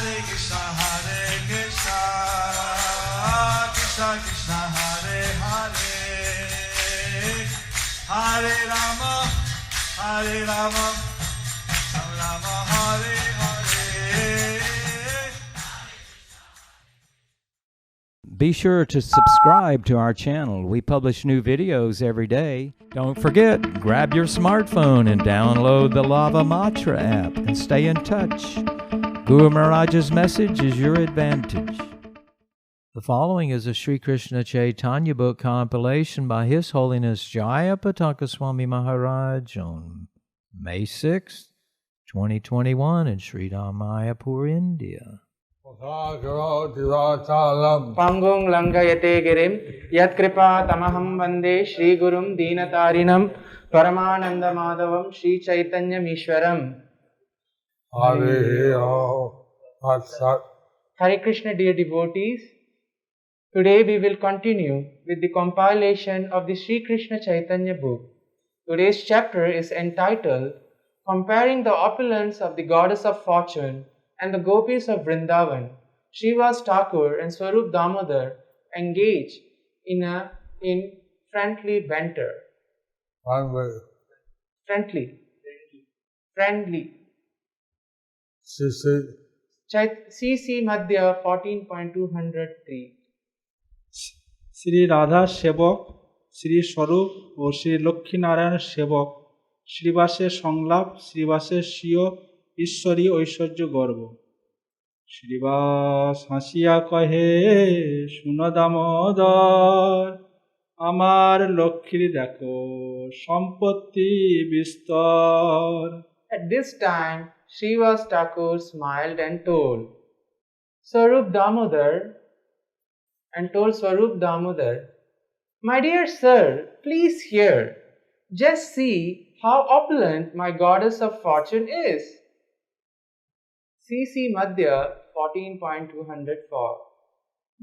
Krishna Krishna Hare Hare Hare Rama Rama Hare Hare. Be sure to subscribe to our channel. We publish new videos every day. Don't forget, grab your smartphone and download the Lava Matra app and stay in touch. Guru Maharaj's message is your advantage. The following is a Sri Krishna Chaitanya book compilation by His Holiness Jayapataka Swami Maharaj on May 6, 2021 in Sri Mayapur, India. Pangong Langayate Girim Yat Kripa Tamaham Vande Shri Gurum Deenatarinam Paramananda Madhavam Shri Chaitanya Mishwaram. Hare Krishna, dear devotees. Today we will continue with the compilation of the Sri Krishna Chaitanya book. Today's chapter is entitled Comparing the Opulence of the Goddess of Fortune and the Gopis of Vrindavan. Srivas Thakur and Swarup Damodar engage in friendly banter. Friendly. CC Madhya 14.203. Shri রাধার সেবক শ্রী স্বরূপ ও শ্রী লক্ষ্মীনারায়ণের সেবক শ্রীবাসের সংলাপ শ্রীবাসের স্বীয় ঈশ্বরী ঐশ্বর্য গর্ব। শ্রীবাস হাসিয়া কহে শুন দামোদর আমার লক্ষ্মীর দেখো সম্পত্তি বিস্তর। At this time, Srivas Thakur smiled and told Swarup Damodar, my dear sir, please hear. Just see how opulent my goddess of fortune is. CC Madhya 14.204.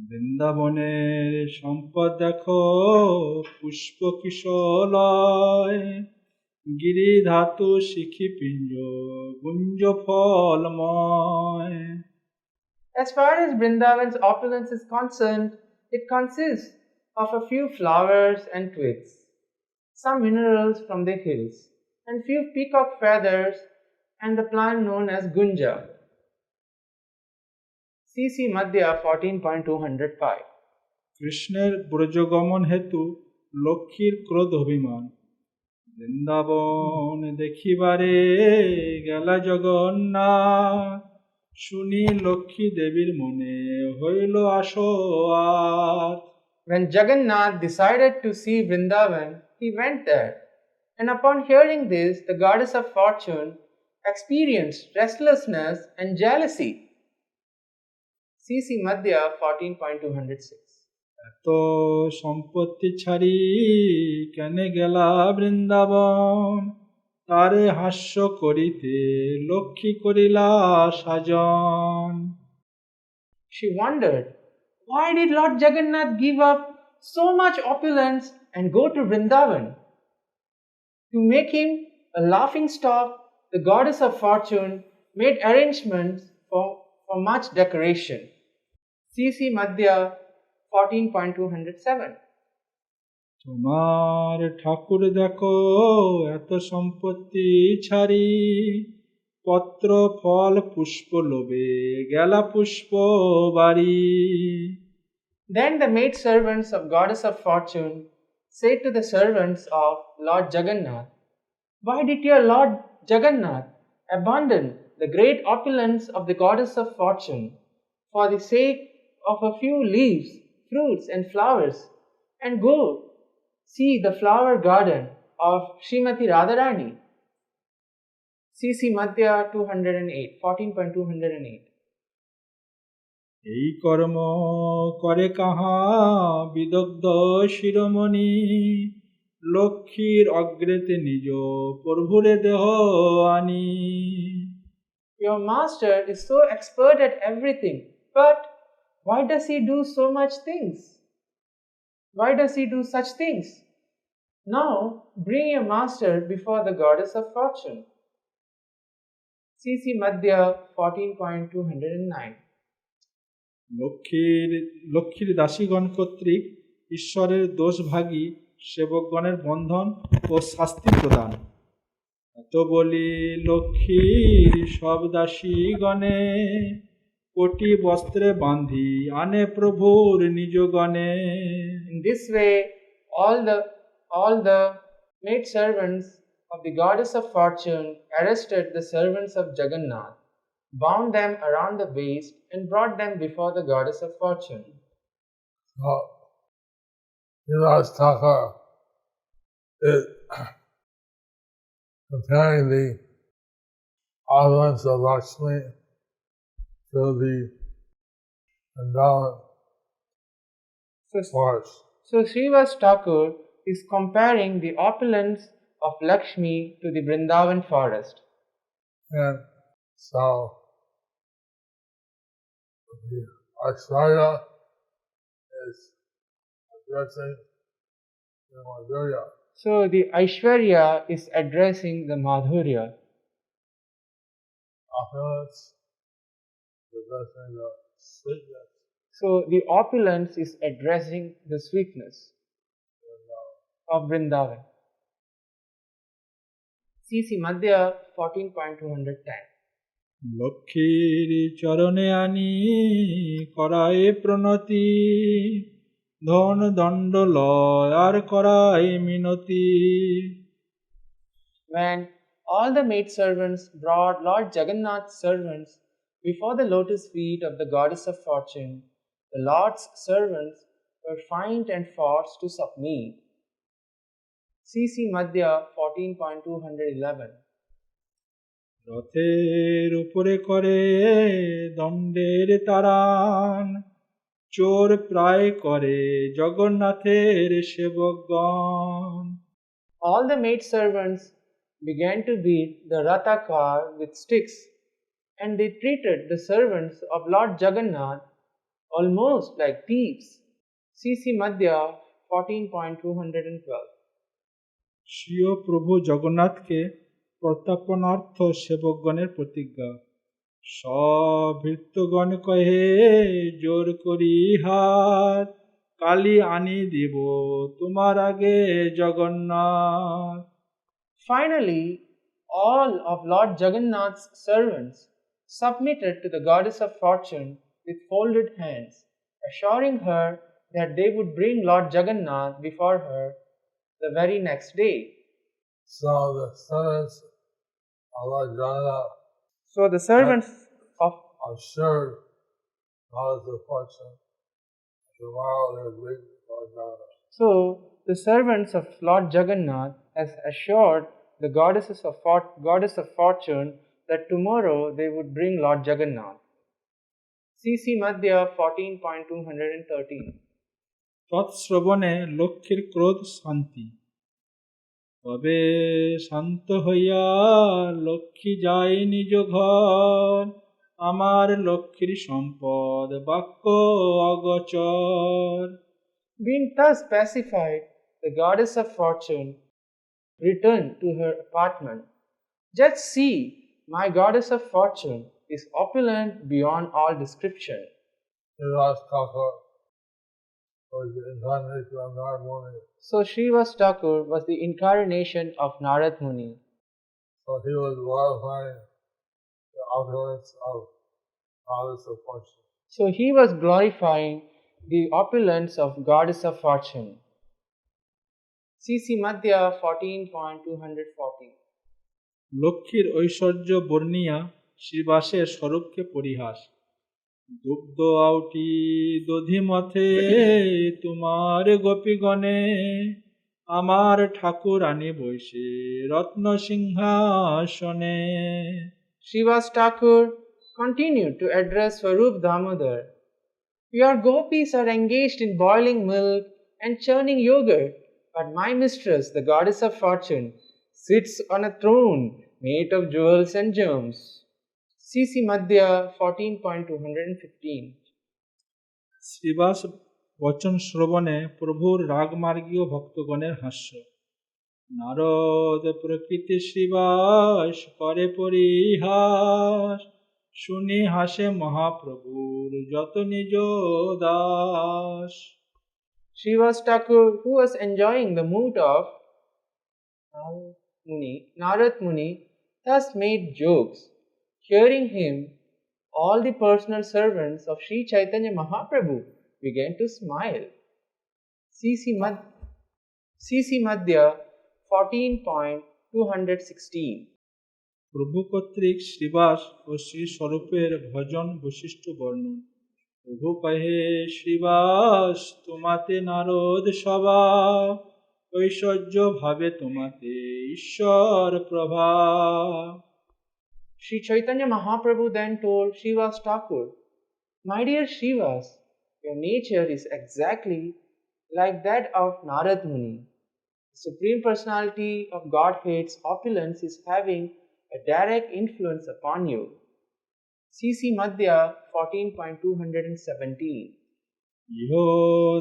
বৃন্দাবনের সম্পদ দেখো পুষ্প কিশলয় গিরি ধাতু শিখি পিঞ্জ Goonj ফলময়। As far as Vrindavan's opulence is concerned, it consists of a few flowers and twigs, some minerals from the hills, and few peacock feathers, and the plant known as gunja. CC Madhya 14.205. কৃষ্ণের ব্রজগমন হেতু লক্ষ্মীর ক্রোধ অভিমান বৃন্দাবন দেখিবারে গেলা জগন্নাথ শুনি লক্ষ্মী দেবীর মনে হইল আসোয়াত। When Jagannath decided to see Vrindavan, he went there, and upon hearing this, the goddess of fortune experienced restlessness and jealousy. CC Madhya 14.206. এত সম্পত্তি ছাড়ি কেনে গেলা বৃন্দাবন তারে হাস্য করিতে লক্ষ্মী করিলা সাজন। She wondered, why did Lord Jagannath give up so much opulence and go to Vrindavan? To make him a laughing stock, the goddess of fortune made arrangements for much decoration. CC Madhya 14.207. তোমার ঠাকুর দেখো এত সম্পত্তি ছাড়ি পত্র ফল পুষ্প লোভে গেলা পুষ্প বাড়ি। Then the maidservants of goddess of fortune said to the servants of Lord Jagannath, why did your Lord Jagannath abandon the great opulence of the goddess of fortune for the sake of a few leaves, fruits and flowers, and go see the flower garden of Srimati Radharani? CC Madhya 208, 14.208. এই কর্ম করে কাহা বিদগ্ধ শিরোমণি লক্ষ্মীর অগ্রেতে নিজ প্রভুরে দেহ আনি। Your master is so expert at everything, but why does he do so much things? Why does he do such things? Now bring your master before the goddess of fortune. CC Madhya 14.209. লক্ষ্মীর দাসীগণ কর্তৃক ঈশ্বরের দোষভাগী সেবকগণের বন্ধন ও শাস্তি প্রদান। এত বলি লক্ষ্মীর সব দাসীগণে কোটি বস্ত্রে বাঁধি আনে প্রভুর নিজ গণে। In this way, all the maid servants of the goddess of fortune arrested the servants of Jagannath, bound them around the waist, and brought them before the goddess of fortune. So, Vilas Thakur is comparing the opulence of Lakshmi to the endowment force. So Srivas Thakur is comparing the opulence of Lakshmi to the Vrindavan forest. And so, the Aishwarya is addressing the Madhurya. So the Aishwarya is addressing the Madhurya. Opulence is addressing the sweetness. So the opulence is addressing the sweetness of Vrindavan. CC Madhya 14.210. লক্ষ্মীর চরণে আনি করায় প্রণতি ধন দণ্ড লয় আর করায় মিনতি। When all the maidservants brought Lord Jagannath's servants before the lotus feet of the goddess of fortune, the Lord's servants were fined and forced to submit. CC Madhya 14.211. রথের উপরে করে দণ্ডের তারান চোর প্রায় করে জগন্নাথের সেবকগণ। All the maidservants began to beat the Ratha car with sticks, and they treated the servants of Lord Jagannath almost like thieves. CC Madhya 14.212. স্বীয় প্রভু জগন্নাথকে প্রত্যাপনার্থ সেবকগণের প্রতিজ্ঞা। সভৃত্যগণ কহে জোর করি হাত কালি আনি দিব তোমার আগে Jagannath. Finally, all of Lord Jagannath's servants submitted to the goddess of fortune with folded hands, assuring her that they would bring Lord Jagannath before her the very next day. So the servants of Lord Jagannath So the servants of assured goddess of fortune tomorrow they will bring Lord Jagannath. So the servants of Lord Jagannath has assured the goddess of fortune that tomorrow they would bring Lord Jagannath. CC Madhya 14.213. তৎশ্রবণে লক্ষ্মীর ক্রোধ শান্তি। তবে শান্ত হইয়া লক্ষ্মী যায় নিজ ঘর আমার লক্ষ্মীর সম্পদ বাক্য অগচর। Being thus pacified, the goddess of fortune returned to her apartment. Just see, my goddess of fortune is opulent beyond all description. Vilas Thakur was the incarnation of Narad Muni. So Srivas Thakur was the incarnation of Narad Muni. So he was glorifying the opulence of goddess of fortune. So he was glorifying the opulence of goddess of fortune. CC Madhya 14.214. লক্ষ্মীর ঐশ্বর্য বর্ণিয়া শ্রীবাসের স্বরূপকে পরিহাস। দুগ্ধ আউটি দধিমথে তোমার গোপীগণে আমার ঠাকুরানী বৈশে রত্ন সিংহাসনে। Srivas Thakur continued to address Swarup Damodar. Your gopis are engaged in boiling milk and churning yogurt, but my mistress, the goddess of fortune, sits on a throne made of jewels and gems. CC Madhya 14.215. Srivas বচন শ্রবণে প্রভুর রাগমার্গীয় ভক্তগণের হাস্য। নারদ প্রকৃতি শ্রীবাস করে পরিহাস, শুনি হাসে মহাপ্রভুর যত নিজ Das. Srivas Thakur, who was enjoying the mood of Narad Muni, thus made jokes. Hearing him, all the personal servants of Sri Chaitanya Mahaprabhu began to smile. CC Madhya 14.216. প্রভু কর্তৃক শ্রীবাস ও শ্রী স্বরূপের ভজন বৈশিষ্ট্য বর্ণন। প্রভু কহে শ্রীবাস তোমাতে নারদ সভা, ঐশ্বর্য ভাবে তোমাতে ঈশ্বর প্রভা। Sri Chaitanya Mahaprabhu then told Srivas Thakur, "My dear Srivas, your nature is exactly like that of Narad Muni. The Supreme Personality of Godhead's opulence is having a direct influence upon you." CC Madhya 14.217. ইহ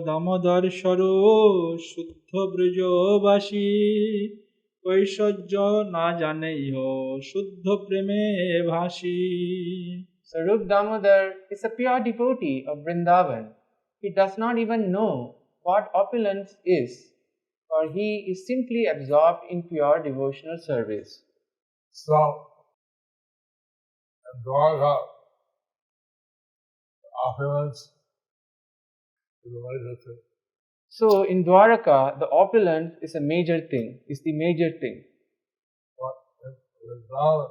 দামোদর স্বরূপ শুদ্ধ ব্রজবাসী, ঐশ্বর্য না জানে ইহ শুদ্ধ প্রেমে ভাসি। Sarup Damodar is a pure devotee of Vrindavan. He does not even know what opulence is, for he is simply absorbed in pure devotional service. So, in Dwarka, opulence is a major thing. So in Dwaraka, the opulence is a major thing, is the major thing. But in Vrindavan,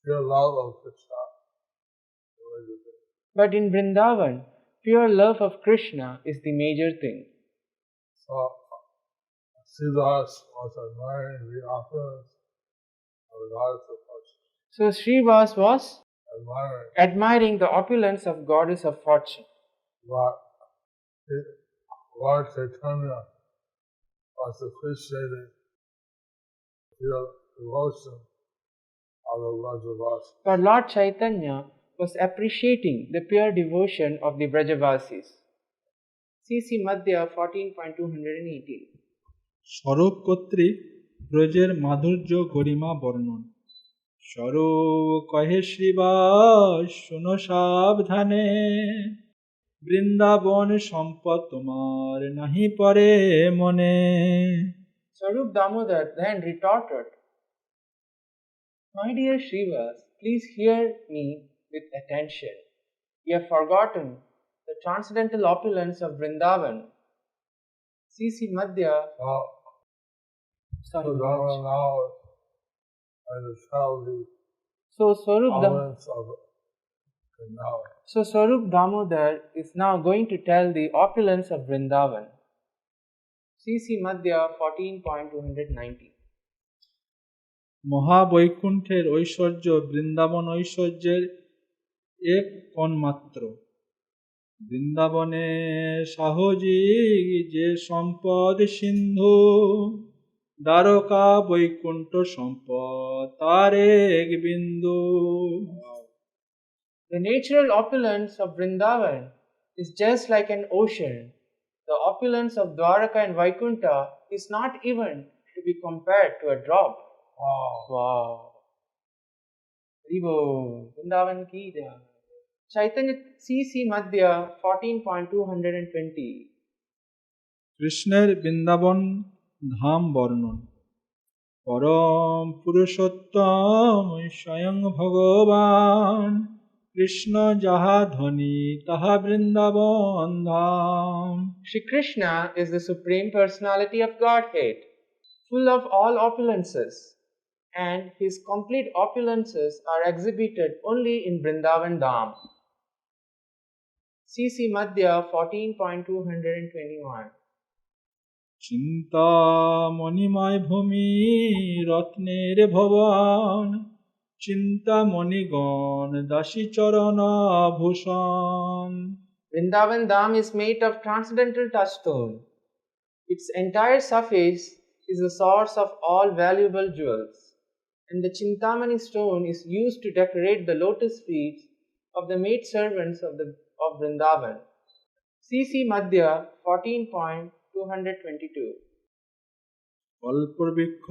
pure love of Krishna is a major thing. But in Vrindavan, pure love of Krishna is the major thing. So, Siddhas was admiring the opulence of the goddess of fortune. So Srivas was Admiring, admiring the opulence of goddess of fortune. but Lord Chaitanya was appreciating the devotion of the Vrajavasis. But Lord Chaitanya was appreciating the pure devotion of the Vrajavasis. CC Madhya 14.218. স্বরূপ কর্তৃক ব্রজের মাধুর্য গরিমা বর্ণন। স্বরূপ কহে শ্রীবাস শুনো সাবধানে, বৃন্দাবন সম্পদ তোমার নাহি পরে মনে। Sarup Damodar then retorted, "My dear Srivas, please hear me with attention. You have forgotten the transcendental opulence of Vrindavan." CC Madhya. So, Dharma now is tell the So opulence of Vrindavan. So Sarup Damodar is now going to tell the opulence of Vrindavan. CC Madhya 14.290. মহাবৈকুণ্ঠের ঐশ্বর্য বৃন্দাবন ঐশ্বর্যের এক কণ মাত্র। বৃন্দাবনে সাহজি যে সম্পদ সিন্ধু, দ্বারকা বৈকুণ্ঠ সম্পদ তার এক বিন্দু। The natural opulence of Vrindavan is just like an ocean. The opulence of Dwaraka and Vaikuntha is not even to be compared to a drop. Wow. Ribo, Vrindavan ki jai. Chaitanya CC Madhya 14.220. কৃষ্ণের বৃন্দাবন ধাম বর্ণন। পরম পুরুষোত্তম স্বয়ং ভগবান, কৃষ্ণ যাহা ধ্বনি তাহা বৃন্দাবন ধাম। Shri Krishna is the Supreme Personality of Godhead, full of all opulences, and his complete opulences are exhibited only in Vrindavan Dham. CC Madhya 14.221. চিন্তা মণিময় ভূমি রত্নের ভবন, চিন্তা মণিগণ দাসী চরণ ভূষণ। Vrindavan Dham is made of transcendental touchstone. Its entire surface is the source of all valuable jewels, and the Chintamani stone is used to decorate the lotus feet of the maidservants of Vrindavan. CC Madhya 14.222. Kalpavriksha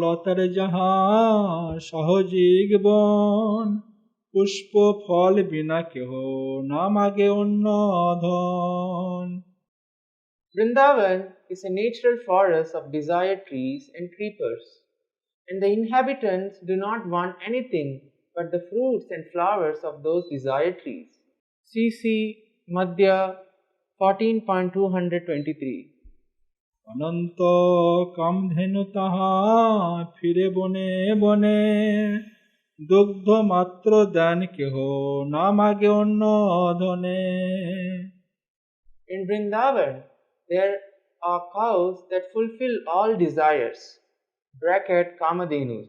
লতার যাহা সহজিগ বন পুষ্প ফল বিনা কেহ না মাগে অন্য ধন। Vrindavan is a natural forest of desired trees and creepers, and the inhabitants do not want anything but the fruits and flowers of those desired trees. CC Madhya 14.223. অনন্ত কামধেনু তাহা ফিরে বনে বনে দুগ্ধ মাত্র দেন কেহ না মাগে অন্য ধনে। In Vrindavan, there are cows that fulfill all desires, bracket Kamadhenus,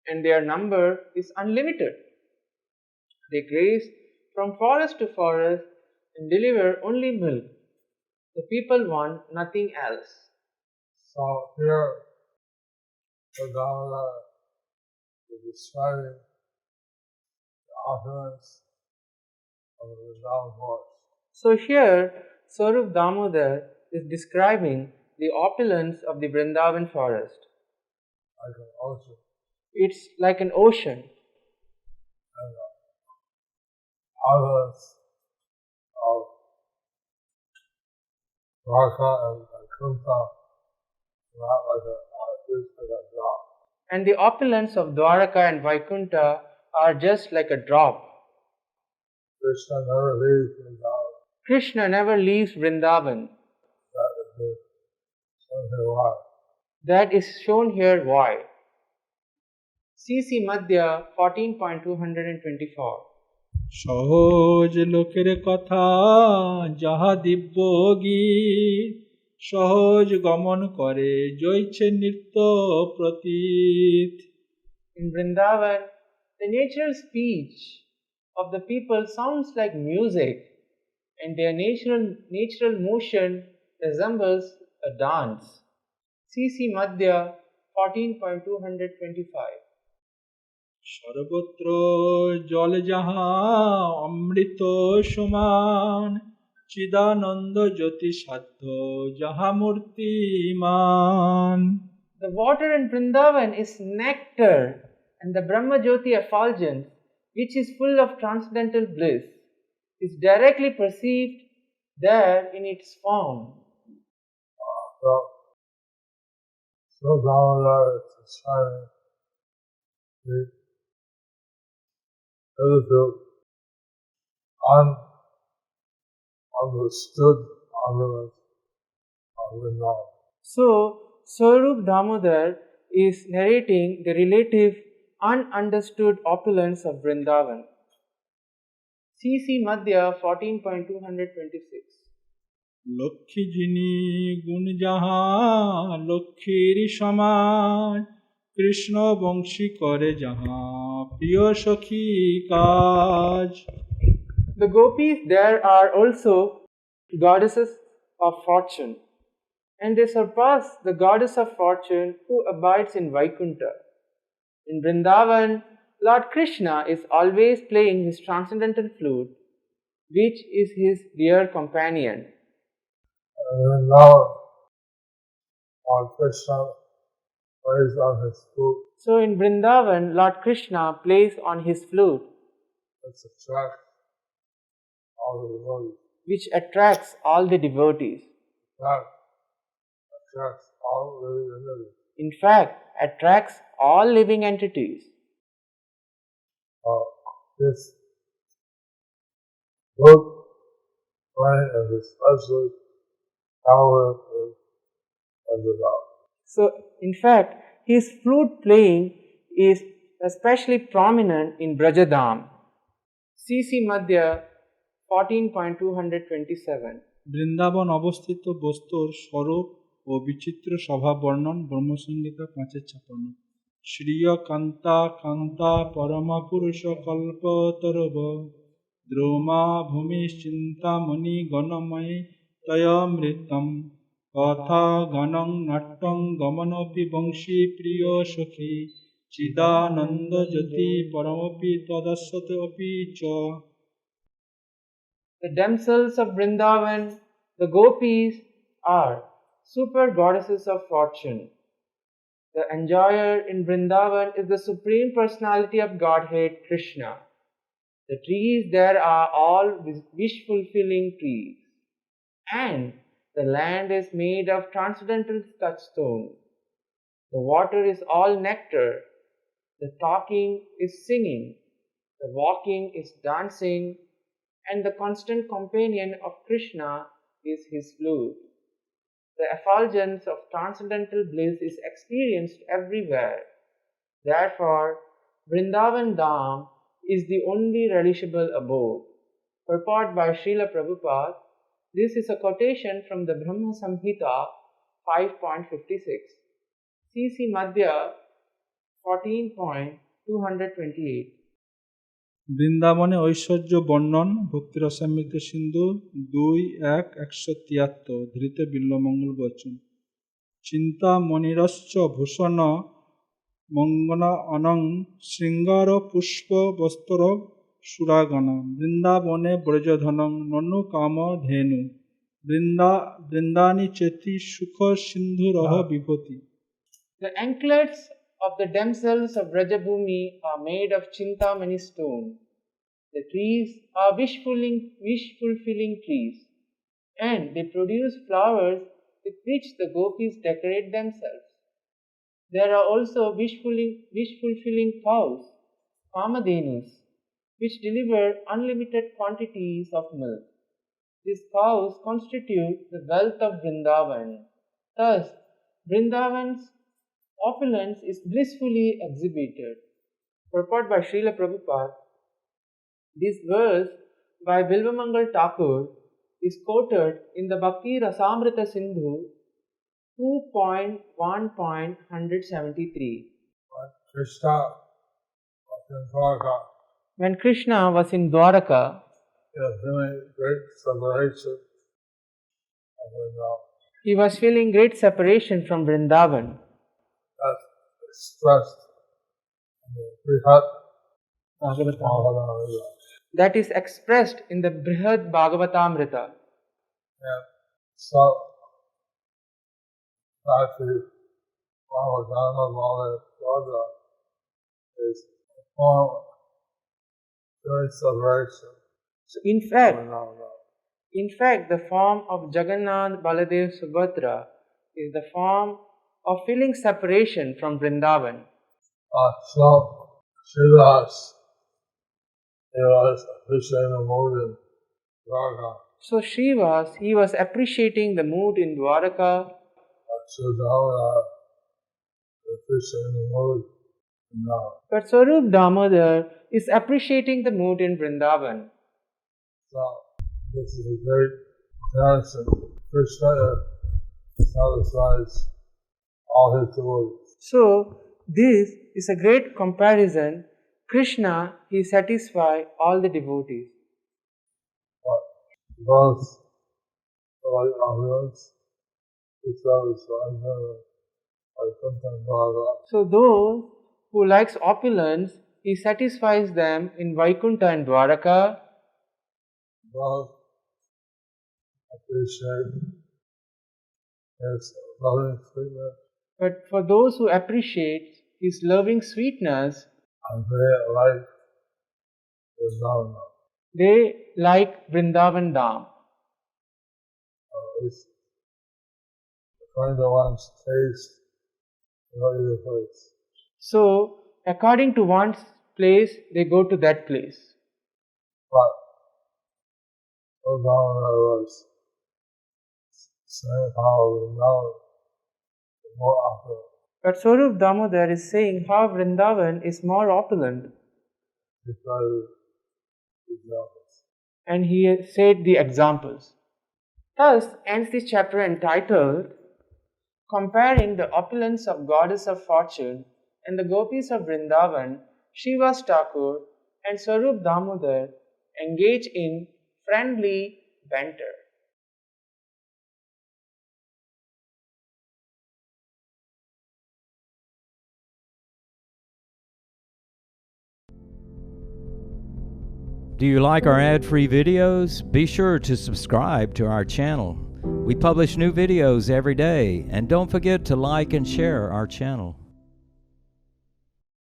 and their number is unlimited. They graze from forest to forest and deliver only milk. The people want nothing else. So here, the Damodar is describing the opulence of the Vrindavan forest. So here, Swarup Damodar is describing the opulence of the Vrindavan forest. Like an ocean, It's like an ocean, and the opulence of Dwarka and Vaikuntha, not like just like a drop. and the opulence of Dwaraka and Vaikunta are just like a drop. Krishna never leaves Vrindavan. Krishna never leaves Vrindavan. That is shown here why. That is shown here why. CC Madhya 14.224. সহজ লোকের কথা যাহা দিব্য গীত সহজ গমন করে জয়ছে নৃত্য প্রতীত। In Vrindavan, the natural speech of the people sounds like music, and their natural motion resembles a dance. CC Madhya 14.225. সর্বত্র জল যাহা অমৃত সমান চিদানন্দ জ্যোতি সাধ্য যাহা মূর্তিমান। The water in Vrindavan is nectar, and the Brahma Jyoti effulgence, which is full of transcendental bliss, is directly perceived there in its form. So Damodar is describing the understood opulence of Vrindavan. So, Swarup Damodar is narrating the relative ununderstood opulence of Vrindavan. CC Madhya 14.226. Lakshmi যিনি গুণ যাহা লক্ষ্মীর সমান কৃষ্ণ বংশী করে যাহা প্রিয় সখী কাজ। The gopis there are also goddesses of fortune, and they surpass the goddess of fortune who abides in Vaikunta. In Vrindavan, Lord Krishna is always playing his transcendental flute, which is his dear companion. And now Lord Krishna plays on his flute. So in Vrindavan, Lord Krishna plays on his flute, Which attracts all the devotees. which attracts all the devotees. In fact, attracts all living In fact, attracts all living entities. entities. This flute playing is especially powerful of the Lord. So, in fact, his flute playing is especially prominent in Brajadham. CC Madhya 14.227. Vrindavan অবস্থিত বস্তুর স্বরূপ ও বিচিত্র স্বভাব বর্ণন ব্রহ্মসংহিতা 5:56। শ্রিয় কান্তা কান্তা পরমা পুরুষ কল্পতরব দ্রোমা ভূমি চিন্তামণি গণময় তয়মৃতম কথা গণং নাট্যং গমনপি বংশী প্রিয় সখী চিদানন্দ জ্যোতি পরমপি তদস্যতে অপি চ। The damsels of Vrindavan, the gopis, are super goddesses of fortune. The enjoyer in Vrindavan is the Supreme Personality of Godhead, Krishna. The trees there are all wish-fulfilling trees. And the land is made of transcendental touchstone. The water is all nectar. The talking is singing. The walking is dancing. And the constant companion of Krishna is his flute. The effulgence of transcendental bliss is experienced everywhere. Therefore, Vrindavan Dham is the only relishable abode. Purport by Srila Prabhupada. This is a quotation from the Brahma Samhita 5.56. CC Madhya 14.228. বৃন্দাবনে ঐশ্বর্য বর্ণন ভক্তিরসামৃত সিন্ধু 2:173 ধৃত বিল্বমঙ্গল বচন চিন্তামণিরশ্চ ভূষণ মঙ্গন অনং শৃঙ্গার পুষ্প বস্ত্র সুরাগণ বৃন্দাবনে ব্রজধনং ননু কাম ধেনু বৃন্দানি চেতি সুখ সিন্ধুরহ বিভূতি. The anklets of the damsels of Brajabhumi are made of Chintamani stone. The trees are wish-fulfilling trees, and they produce flowers with which the gopis decorate themselves. There are also wish-fulfilling cows, Kamadhenus, which deliver unlimited quantities of milk. These cows constitute the wealth of Vrindavan. Thus, Vrindavan's opulence is blissfully exhibited. Purport by Srila Prabhupada. This verse by Bilvamangal Thakur is quoted in the Bhakti Rasamrita Sindhu 2.1.173. Krishna was in Dwarka. When Krishna was in Dwaraka, he was feeling great separation he was feeling great separation of Vrindavan. from Vrindavan. That's expressed in the Brihat Bhagavatamrita. That is expressed in the Brihad Bhagavatamrita. And so, actually, Bhagavatamrita Bhagavatamrita is a form of great separation. So from Vrindavan. in fact, the form of Jagannath Baladev Subhadra is the form of feeling separation from Vrindavan. So, Sridhas, he was appreciating the mood in Dwarka. So Srivas, he was appreciating the mood in Dwaraka. But Swarup Damodar is appreciating the mood in Vrindavan. So, this is a great comparison. Krishna satisfies all his devotees. So this is a great comparison. Krishna, he satisfies all the devotees. But those who like opulence, he satisfies them like something Bhagavad. So those who likes opulence, he satisfies them in Vaikuntha and Dwaraka. Those appreciate his loving sweetness But for those who appreciate his loving sweetness, and they like Vrindavan. they like Vrindavan Dham. It's according to one's taste, go to the place. So according to one's place, they go to that place. But Vrindavan was saying how Vrindavan is more opulent But Swarup Damodar is saying how Vrindavan is more opulent, because of examples. and he said the examples. Thus ends this chapter entitled Comparing the Opulence of Goddess of Fortune and the Gopis of Vrindavan. Srivas Thakur and Swarup Damodar engage in friendly banter. Do you like our ad-free videos? Be sure to subscribe to our channel. We publish new videos every day, and don't forget to like and share our channel.